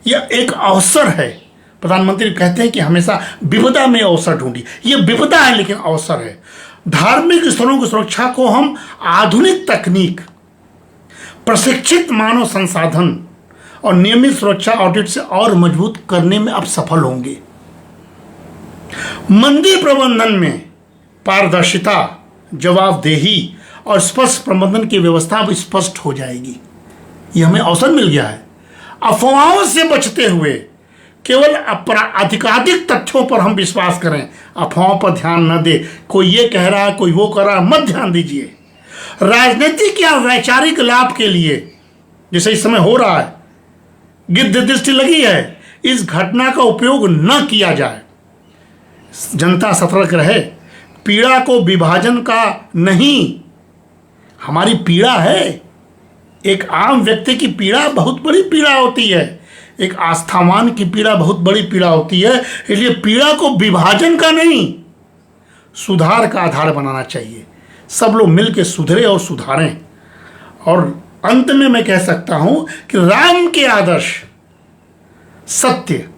यह एक अवसर है। प्रधानमंत्री कहते हैं कि हमेशा विपदा में अवसर ढूंढिए। यह विपदा है लेकिन अवसर है। धार्मिक स्थलों की सुरक्षा को हम आधुनिक तकनीक, प्रशिक्षित मानव संसाधन और नियमित सुरक्षा ऑडिट से और मजबूत करने में अब सफल होंगे। मंदिर प्रबंधन में पारदर्शिता, जवाबदेही और स्पष्ट प्रबंधन की व्यवस्था अब स्पष्ट हो जाएगी। यह हमें अवसर मिल गया है। अफवाहों से बचते हुए केवल अधिकाधिक तथ्यों पर हम विश्वास करें, अफवाहों पर ध्यान न दे। कोई ये कह रहा है, कोई वो कर रहा है, मत ध्यान दीजिए। राजनीतिक या वैचारिक लाभ के लिए, जैसे इस समय हो रहा है, गिद्ध दृष्टि लगी है, इस घटना का उपयोग न किया जाए। जनता सतर्क रहे। पीड़ा को विभाजन का नहीं, हमारी पीड़ा है। एक आम व्यक्ति की पीड़ा बहुत बड़ी पीड़ा होती है। एक आस्थावान की पीड़ा बहुत बड़ी पीड़ा होती है। इसलिए पीड़ा को विभाजन का नहीं, सुधार का आधार बनाना चाहिए। सब लोग मिल के सुधरे और सुधारें। और अंत में मैं कह सकता हूं कि राम के आदर्श सत्य,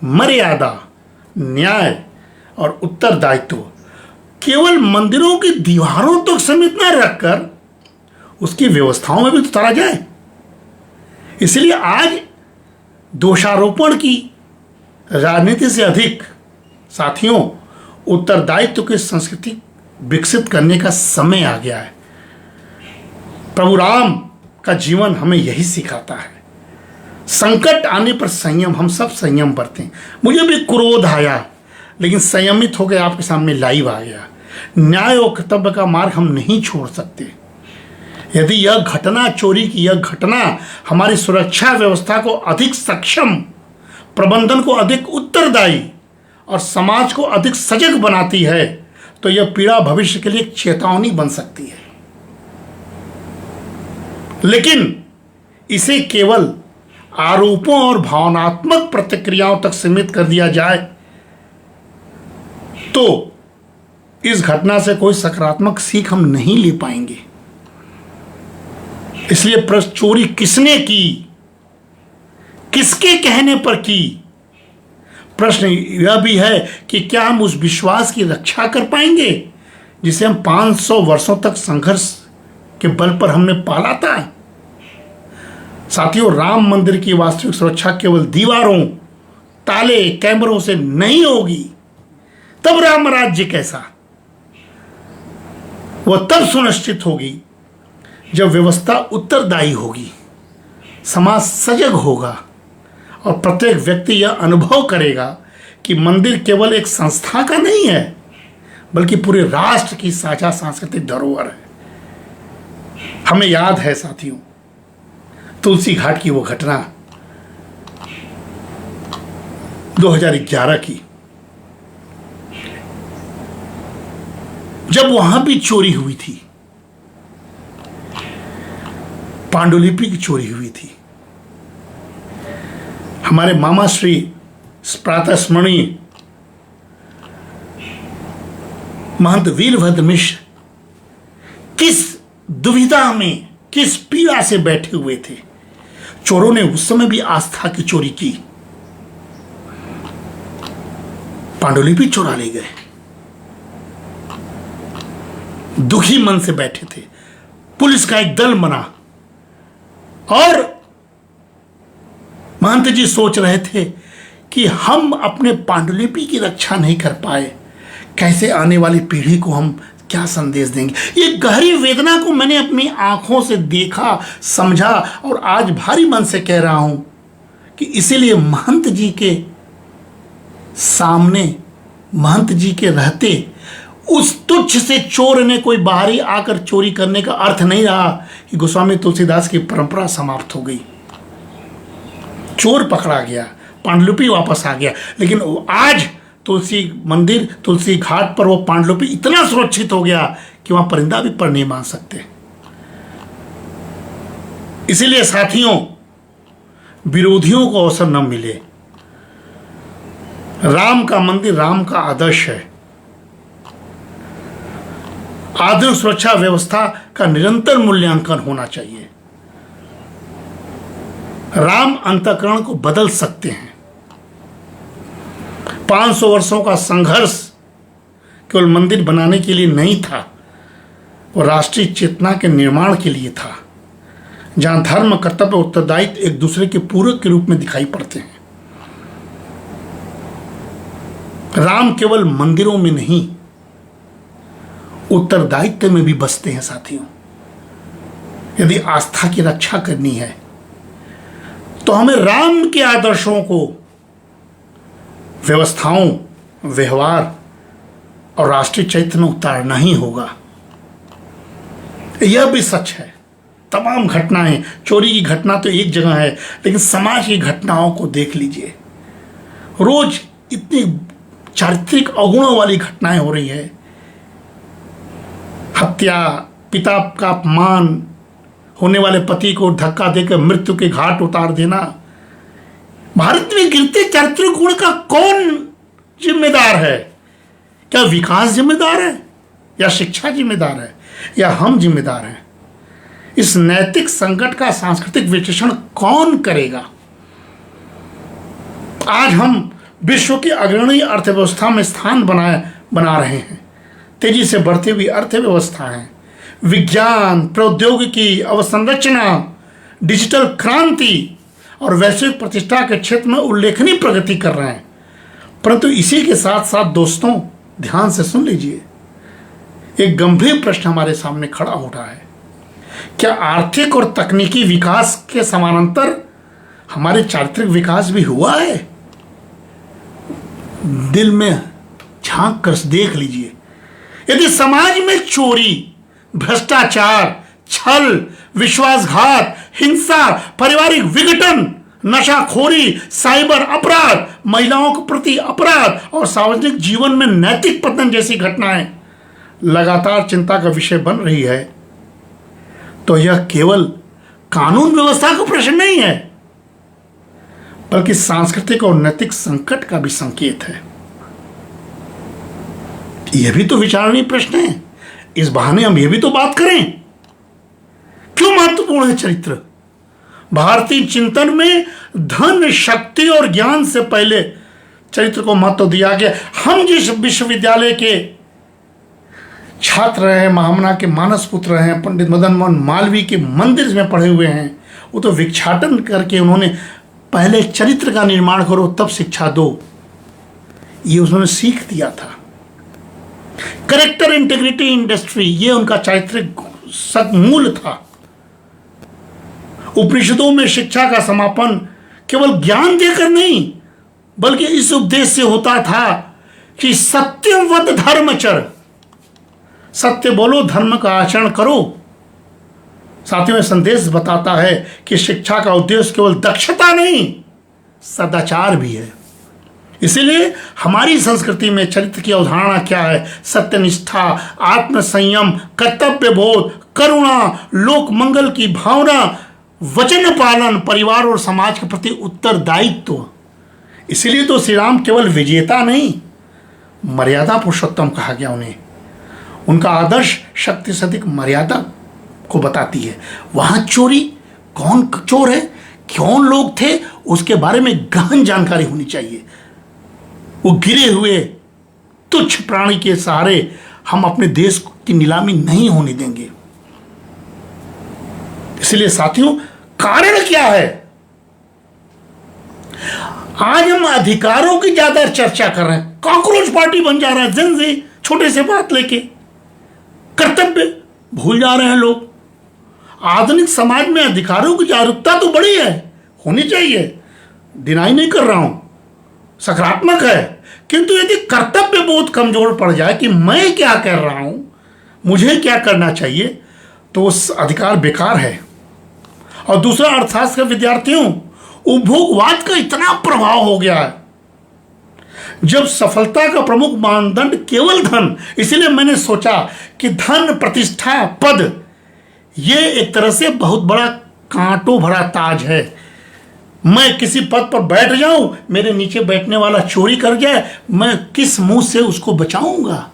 मर्यादा, न्याय और उत्तरदायित्व केवल मंदिरों की दीवारों तक सीमित न रखकर उसकी व्यवस्थाओं में भी उतारा जाए। इसलिए आज दोषारोपण की राजनीति से अधिक साथियों उत्तरदायित्व की संस्कृति विकसित करने का समय आ गया है। प्रभु राम का जीवन हमें यही सिखाता है। संकट आने पर संयम, हम सब संयम बरतें। मुझे भी क्रोध आया, लेकिन संयमित होकर आपके सामने लाइव आ गया। न्याय और कर्तव्य का मार्ग हम नहीं छोड़ सकते। यदि यह घटना, चोरी की यह घटना हमारी सुरक्षा व्यवस्था को अधिक सक्षम, प्रबंधन को अधिक उत्तरदायी और समाज को अधिक सजग बनाती है, तो यह पीड़ा भविष्य के लिए एक चेतावनी बन सकती है। लेकिन इसे केवल आरोपों और भावनात्मक प्रतिक्रियाओं तक सीमित कर दिया जाए तो इस घटना से कोई सकारात्मक सीख हम नहीं ले पाएंगे। इसलिए प्रश्न, चोरी किसने की, किसके कहने पर की? प्रश्न यह भी है कि क्या हम उस विश्वास की रक्षा कर पाएंगे जिसे हम 500 वर्षों तक संघर्ष के बल पर हमने पाला था? साथियों, राम मंदिर की वास्तविक सुरक्षा केवल दीवारों, ताले, कैमरों से नहीं होगी। तब राम राज्य कैसा? वह तब सुनिश्चित होगी जब व्यवस्था उत्तरदायी होगी, समाज सजग होगा और प्रत्येक व्यक्ति यह अनुभव करेगा कि मंदिर केवल एक संस्था का नहीं है, बल्कि पूरे राष्ट्र की साझा सांस्कृतिक धरोहर है। हमें याद है साथियों, तुलसी घाट की वो घटना 2011 की, जब वहां भी चोरी हुई थी, पांडुलिपि की चोरी हुई थी। हमारे मामा श्री प्रातः स्मरणीय महंत वीरभद्र मिश्र किस दुविधा में, किस पीड़ा से बैठे हुए थे। चोरों ने उस समय भी आस्था की चोरी की, पांडुलिपि चुरा ले गए। दुखी मन से बैठे थे। पुलिस का एक दल बना और महंत जी सोच रहे थे कि हम अपने पांडुलिपि की रक्षा नहीं कर पाए, कैसे आने वाली पीढ़ी को हम क्या संदेश देंगे। ये गहरी वेदना को मैंने अपनी आंखों से देखा, समझा और आज भारी मन से कह रहा हूं कि इसीलिए महंत जी के सामने, महंत जी के रहते उस तुच्छ से चोर ने कोई बाहरी आकर चोरी करने का अर्थ नहीं रहा कि गोस्वामी तुलसीदास की परंपरा समाप्त हो गई। चोर पकड़ा गया, पांडुलिपि वापस आ गया, लेकिन आज तुलसी मंदिर, तुलसी घाट पर वो पांडुलिपि इतना सुरक्षित हो गया कि वहां परिंदा भी पर नहीं मान सकते। इसीलिए साथियों, विरोधियों को अवसर न मिले। राम का मंदिर राम का आदर्श है। आधुनिक सुरक्षा व्यवस्था का निरंतर मूल्यांकन होना चाहिए। राम अंतःकरण को बदल सकते हैं। 500 वर्षों का संघर्ष केवल मंदिर बनाने के लिए नहीं था, वो राष्ट्रीय चेतना के निर्माण के लिए था, जहां धर्म, कर्तव्य, उत्तरदायित्व एक दूसरे के पूरक के रूप में दिखाई पड़ते हैं। राम केवल मंदिरों में नहीं, उत्तरदायित्व में भी बसते हैं साथियों। यदि आस्था की रक्षा करनी है तो हमें राम के आदर्शों को व्यवस्थाओं, व्यवहार और राष्ट्रीय चैतन्य में उतारना ही होगा। यह भी सच है, तमाम घटनाएं, चोरी की घटना तो एक जगह है, लेकिन समाज की घटनाओं को देख लीजिए। रोज इतनी चारित्रिक अवगुणों वाली घटनाएं हो रही है। हत्या, पिता का अपमान, होने वाले पति को धक्का देकर मृत्यु के घाट उतार देना, गिरते चारित्रिक गुण का कौन जिम्मेदार है? क्या विकास जिम्मेदार है या शिक्षा जिम्मेदार है या हम जिम्मेदार हैं? इस नैतिक संकट का सांस्कृतिक विश्लेषण कौन करेगा? आज हम विश्व की अग्रणी अर्थव्यवस्था में स्थान बना रहे हैं। तेजी से बढ़ती हुई अर्थव्यवस्था है, विज्ञान, प्रौद्योगिकी, अवसंरचना, डिजिटल क्रांति और वैश्विक प्रतिष्ठा के क्षेत्र में उल्लेखनीय प्रगति कर रहे हैं। परंतु इसी के साथ साथ दोस्तों, ध्यान से सुन लीजिए, एक गंभीर प्रश्न हमारे सामने खड़ा हो रहा है। क्या आर्थिक और तकनीकी विकास के समानांतर हमारे चारित्रिक विकास भी हुआ है? दिल में झांक कर देख लीजिए। यदि समाज में चोरी, भ्रष्टाचार, छल, विश्वासघात, हिंसा, पारिवारिक विघटन, नशाखोरी, साइबर अपराध, महिलाओं के प्रति अपराध और सार्वजनिक जीवन में नैतिक पतन जैसी घटनाएं लगातार चिंता का विषय बन रही है, तो यह केवल कानून व्यवस्था का प्रश्न नहीं है, बल्कि सांस्कृतिक और नैतिक संकट का भी संकेत है। यह भी तो विचारणीय प्रश्न है। इस बहाने हम यह भी तो बात करें, क्यों महत्वपूर्ण है चरित्र? भारतीय चिंतन में धन, शक्ति और ज्ञान से पहले चरित्र को महत्व दिया गया। हम जिस विश्वविद्यालय के छात्र रहे, महामना के मानस पुत्र रहे, पंडित मदन मोहन मालवीय के मंदिर में पढ़े हुए हैं, वो तो भिक्षाटन करके उन्होंने पहले चरित्र का निर्माण करो तब शिक्षा दो, ये उन्होंने सीख दिया था। करेक्टर इंटीग्रिटी इंडस्ट्री, ये उनका चारित्रिक मूल था। उपनिषदों में शिक्षा का समापन केवल ज्ञान देकर नहीं, बल्कि इस उपदेश से होता था कि सत्यवद धर्मचर, सत्य बोलो, धर्म का आचरण करो। साथियों, में संदेश बताता है कि शिक्षा का उद्देश्य केवल दक्षता नहीं, सदाचार भी है। इसीलिए हमारी संस्कृति में चरित्र की अवधारणा क्या है? सत्यनिष्ठा, आत्मसंयम, कर्तव्य बोध, करुणा, लोक मंगल की भावना, वचन पालन, परिवार और समाज के प्रति उत्तरदायित्व। इसीलिए तो श्री राम केवल विजेता नहीं, मर्यादा पुरुषोत्तम कहा गया उन्हें। उनका आदर्श शक्ति से अधिक मर्यादा को बताती है। वहां चोरी, कौन चोर है, कौन लोग थे, उसके बारे में गहन जानकारी होनी चाहिए। वो गिरे हुए तुच्छ प्राणी के सहारे हम अपने देश की नीलामी नहीं होने देंगे। इसलिए साथियों, कारण क्या है? आज हम अधिकारों की ज्यादा चर्चा कर रहे हैं, कॉकरोच पार्टी बन जा रहा है जन से, छोटे से बात लेके कर्तव्य भूल जा रहे हैं लोग। आधुनिक समाज में अधिकारों की जागरूकता तो बड़ी है, होनी चाहिए, डिनाई नहीं कर रहा हूं, सकारात्मक है। किंतु यदि कर्तव्य बोध कमजोर पड़ जाए कि मैं क्या कर रहा हूं, मुझे क्या करना चाहिए, तो उस अधिकार बेकार है। और दूसरा, अर्थशास्त्र के विद्यार्थियों, उपभोगवाद का इतना प्रभाव हो गया है, जब सफलता का प्रमुख मानदंड केवल धन, इसलिए मैंने सोचा कि धन, प्रतिष्ठा, पद, ये एक तरह से बहुत बड़ा कांटों भरा ताज है। मैं किसी पद पर बैठ जाऊं, मेरे नीचे बैठने वाला चोरी कर जाए, मैं किस मुंह से उसको बचाऊंगा?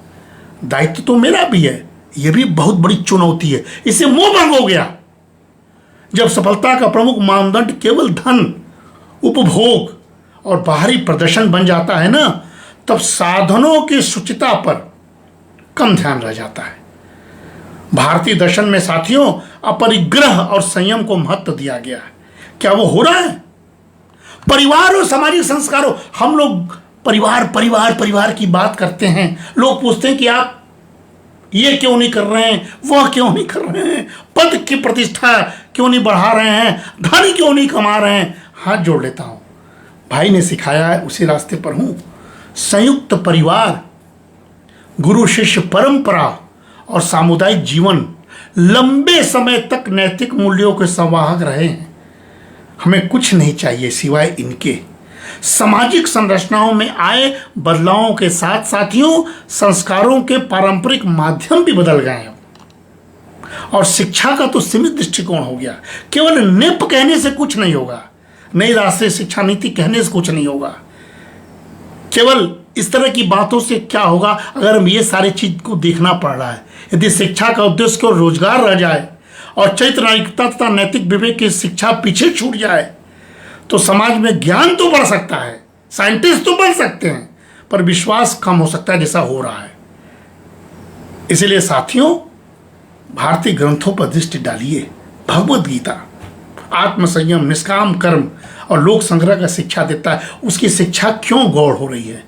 दायित्व तो मेरा भी है। यह भी बहुत बड़ी चुनौती है। इससे मोह भंग हो गया। जब सफलता का प्रमुख मानदंड केवल धन, उपभोग और बाहरी प्रदर्शन बन जाता है ना, तब साधनों की शुचिता पर कम ध्यान रह जाता है। भारतीय दर्शन में साथियों, अपरिग्रह और संयम को महत्व दिया गया है। क्या वो हो रहा है? परिवार और सामाजिक संस्कारों, हम लोग परिवार परिवार परिवार की बात करते हैं। लोग पूछते हैं कि आप ये क्यों नहीं कर रहे हैं, वह क्यों नहीं कर रहे हैं, पद की प्रतिष्ठा क्यों नहीं बढ़ा रहे हैं, धन क्यों नहीं कमा रहे हैं। हाथ जोड़ लेता हूं, भाई ने सिखाया है, उसी रास्ते पर हूं। संयुक्त परिवार, गुरु शिष्य परंपरा और सामुदायिक जीवन लंबे समय तक नैतिक मूल्यों के संवाहक रहे हैं। हमें कुछ नहीं चाहिए सिवाय इनके। सामाजिक संरचनाओं में आए बदलावों के साथ साथियों, संस्कारों के पारंपरिक माध्यम भी बदल गए हैं और शिक्षा का तो सीमित दृष्टिकोण हो गया। केवल निप कहने से कुछ नहीं होगा। नई राष्ट्रीय शिक्षा नीति कहने से कुछ नहीं होगा। केवल इस तरह की बातों से क्या होगा अगर हम ये सारी चीज को देखना पड़ रहा है। यदि शिक्षा का उद्देश्य केवल रोजगार रह जाए और चरित्र नागरिकता तथा नैतिक विवेक की शिक्षा पीछे छूट जाए तो समाज में ज्ञान तो बढ़ सकता है, साइंटिस्ट तो बन सकते हैं, पर विश्वास कम हो सकता है जैसा हो रहा है। इसलिए साथियों, भारतीय ग्रंथों पर दृष्टि डालिए। भगवद गीता आत्मसंयम, निष्काम कर्म और लोक संग्रह का शिक्षा देता है। उसकी शिक्षा क्यों गौड़ हो रही है?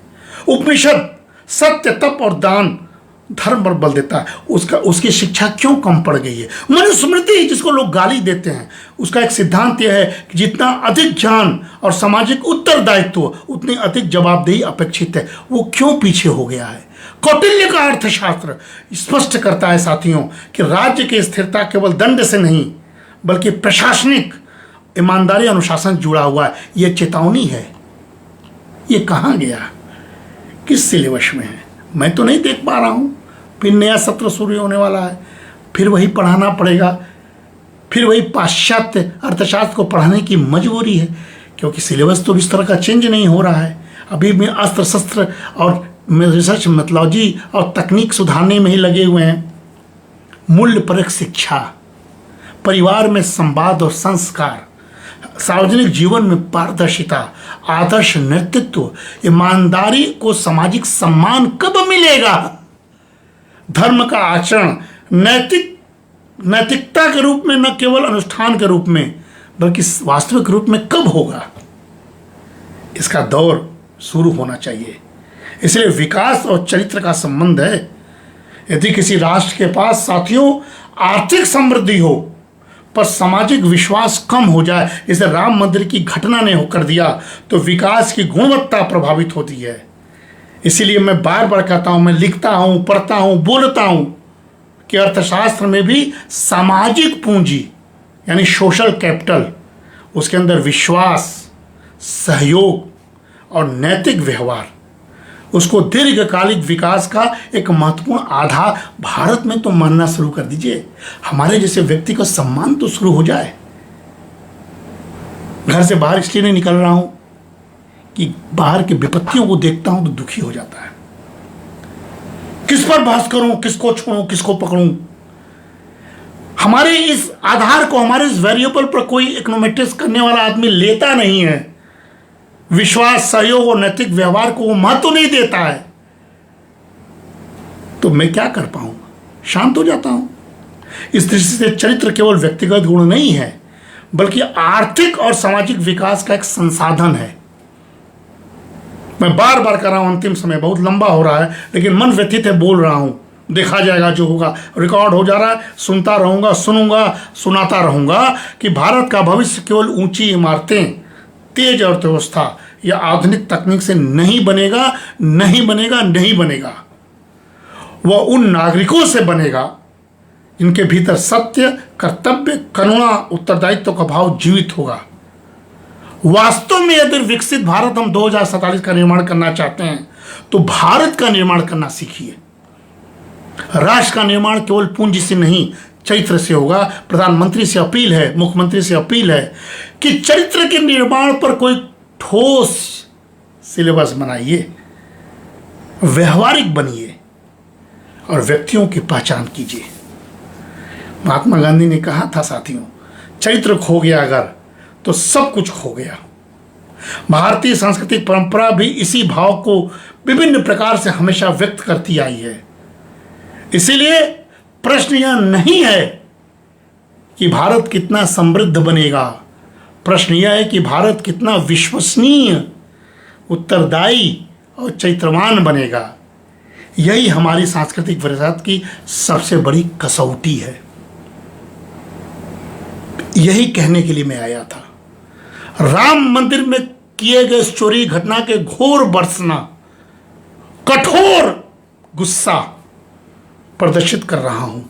उपनिषद सत्य, तप और दान, धर्म पर बल देता है। उसकी शिक्षा क्यों कम पड़ गई है? मनुस्मृति जिसको लोग गाली देते हैं, उसका एक सिद्धांत यह है कि जितना अधिक ज्ञान और सामाजिक उत्तरदायित्व उतनी अधिक जवाबदेही अपेक्षित है। वो क्यों पीछे हो गया है? कौटिल्य का अर्थशास्त्र स्पष्ट करता है साथियों कि राज्य की स्थिरता केवल दंड से नहीं बल्कि प्रशासनिक ईमानदारी अनुशासन जुड़ा हुआ है। यह चेतावनी है। ये कहाँ गया? किस सिलेबस में है? मैं तो नहीं देख पा रहा हूँ। फिर नया सत्र शुरू होने वाला है, फिर वही पढ़ाना पड़ेगा, फिर वही पाश्चात्य अर्थशास्त्र को पढ़ाने की मजबूरी है, क्योंकि सिलेबस तो इस तरह का चेंज नहीं हो रहा है। अभी भी अस्त्र शस्त्र और रिसर्च मेथोलॉजी और तकनीक सुधारने में ही लगे हुए हैं। मूल्यपरक शिक्षा, परिवार में संवाद और संस्कार, सार्वजनिक जीवन में पारदर्शिता, आदर्श नेतृत्व, ईमानदारी को सामाजिक सम्मान कब मिलेगा? धर्म का आचरण नैतिकता के रूप में, न केवल अनुष्ठान के रूप में बल्कि वास्तविक रूप में कब होगा? इसका दौर शुरू होना चाहिए। इसलिए विकास और चरित्र का संबंध है। यदि किसी राष्ट्र के पास साथियों आर्थिक समृद्धि हो पर सामाजिक विश्वास कम हो जाए, जैसे राम मंदिर की घटना ने होकर दिया, तो विकास की गुणवत्ता प्रभावित होती है। इसीलिए मैं बार बार कहता हूं, मैं लिखता हूं, पढ़ता हूं, बोलता हूं कि अर्थशास्त्र में भी सामाजिक पूंजी यानी सोशल कैपिटल, उसके अंदर विश्वास, सहयोग और नैतिक व्यवहार, उसको दीर्घकालिक विकास का एक महत्वपूर्ण आधार भारत में तो मानना शुरू कर दीजिए। हमारे जैसे व्यक्ति का सम्मान तो शुरू हो जाए। घर से बाहर इसलिए नहीं निकल रहा हूं कि बाहर की विपत्तियों को देखता हूं तो दुखी हो जाता है। किस पर बहस करूं, किसको छोड़ूं, किसको पकड़ूं? हमारे इस आधार को, हमारे इस वेरिएबल पर कोई इकोनोमेट्रिक्स करने वाला आदमी लेता नहीं है। विश्वास, सहयोग और नैतिक व्यवहार को वो महत्व नहीं देता है। तो मैं क्या कर पाऊंगा? शांत हो जाता हूं। इस दृष्टि से चरित्र केवल व्यक्तिगत गुण नहीं है बल्कि आर्थिक और सामाजिक विकास का एक संसाधन है। मैं बार बार कर रहा हूं, अंतिम समय बहुत लंबा हो रहा है लेकिन मन व्यथित है, बोल रहा हूं। देखा जाएगा जो होगा, रिकॉर्ड हो जा रहा है, सुनता रहूंगा, सुनूंगा, सुनाता रहूंगा कि भारत का भविष्य केवल ऊंची इमारतें, तेज अर्थव्यवस्था या आधुनिक तकनीक से नहीं बनेगा, नहीं बनेगा, नहीं बनेगा। वह उन नागरिकों से बनेगा जिनके भीतर सत्य, कर्तव्य, करुणा, उत्तरदायित्व का भाव जीवित होगा। वास्तव में यदि विकसित भारत हम 2047 का निर्माण करना चाहते हैं तो भारत का निर्माण करना सीखिए। राष्ट्र का निर्माण केवल पूंजी से नहीं, चरित्र से होगा। प्रधानमंत्री से अपील है, मुख्यमंत्री से अपील है कि चरित्र के निर्माण पर कोई ठोस सिलेबस बनाइए, व्यवहारिक बनिए और व्यक्तियों की पहचान कीजिए। महात्मा गांधी ने कहा था साथियों, चरित्र खो गया अगर तो सब कुछ खो गया। भारतीय सांस्कृतिक परंपरा भी इसी भाव को विभिन्न प्रकार से हमेशा व्यक्त करती आई है। इसीलिए प्रश्न यह नहीं है कि भारत कितना समृद्ध बनेगा, प्रश्न यह है कि भारत कितना विश्वसनीय, उत्तरदायी और चरित्रवान बनेगा। यही हमारी सांस्कृतिक विरासत की सबसे बड़ी कसौटी है। यही कहने के लिए मैं आया था। राम मंदिर में किए गए इस चोरी घटना के घोर बरसना, कठोर गुस्सा प्रदर्शित कर रहा हूं।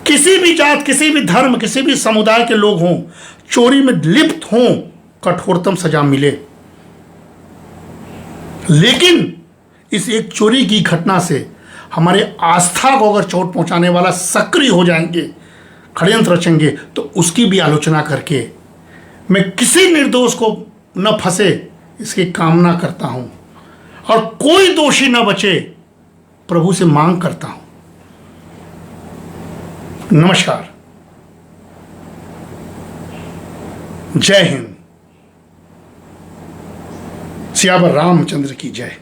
किसी भी जात, किसी भी धर्म, किसी भी समुदाय के लोग हों, चोरी में लिप्त हों, कठोरतम सजा मिले। लेकिन इस एक चोरी की घटना से हमारे आस्था को अगर चोट पहुंचाने वाला सक्रिय हो जाएंगे, षड्यंत्र रचेंगे, तो उसकी भी आलोचना करके मैं किसी निर्दोष को न फंसे इसकी कामना करता हूं और कोई दोषी न बचे प्रभु से मांग करता हूं। नमस्कार। जय हिंद। सियावर रामचंद्र की जय।